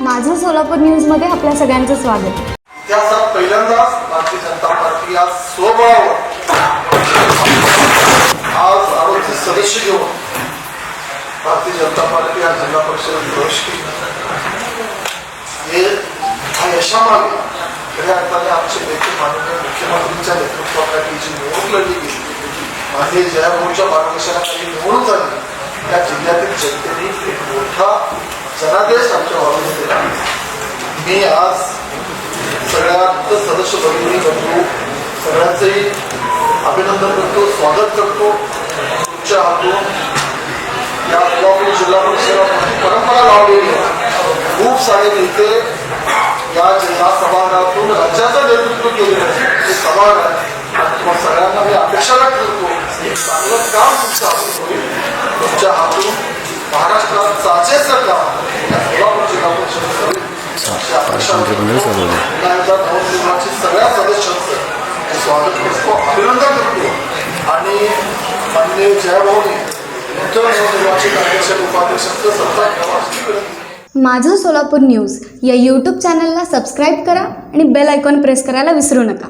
माझं सोलापूर न्यूजमध्ये आपल्या सगळ्यांचं स्वागत. इतिहासात पहिल्यांदाच भारतीय जनता पार्टी आज स्वबळावर आज आरोग्य सदस्य घेऊन भारतीय जनता पार्टी आज जिल्हा परिषद प्रवेश केली. हा यशामागे खऱ्या अर्थाने आमचे नेते माननीय मुख्यमंत्र्यांच्या नेतृत्वाखाली जी निवडणूक लढली गेली, माननीय जयाभाऊच्या मार्गदर्शनाखाली निवडणूक झाली, त्या जिल्ह्यातील जनतेने एक मोठा जनादेश आमच्या बाजूने दिला. मी आज सगळ्यात सदस्य भगिनी करतो, सगळ्यांचंही अभिनंदन करतो, स्वागत करतो. तुमच्या हातून या सोलापूर जिल्हा परिषदेची परंपरा लावलेली खूप सारे नेते या जिल्हा सभागृहातून राज्याचं नेतृत्व केलेलं हे सभागृह आहे. सगळ्यांना मी अपेक्षा व्यक्त करतो, एक चांगलं काम तुमच्या हातून होईल. तुमच्या हातून महाराष्ट्रात साजेचं काम या सोलापूर जिल्हा परिषदेत सगळ्या सदस्यांचं स्वागत करतो, अभिनंदन करतो आणि माननीय जयभाऊने नवनिर्वाचित अध्यक्ष उपाध्यक्षांचं सत्ता घ्यावा. माझं सोलापूर न्यूज या यूट्यूब चॅनलला सबस्क्राईब करा आणि बेल आयकॉन प्रेस करायला विसरू नका.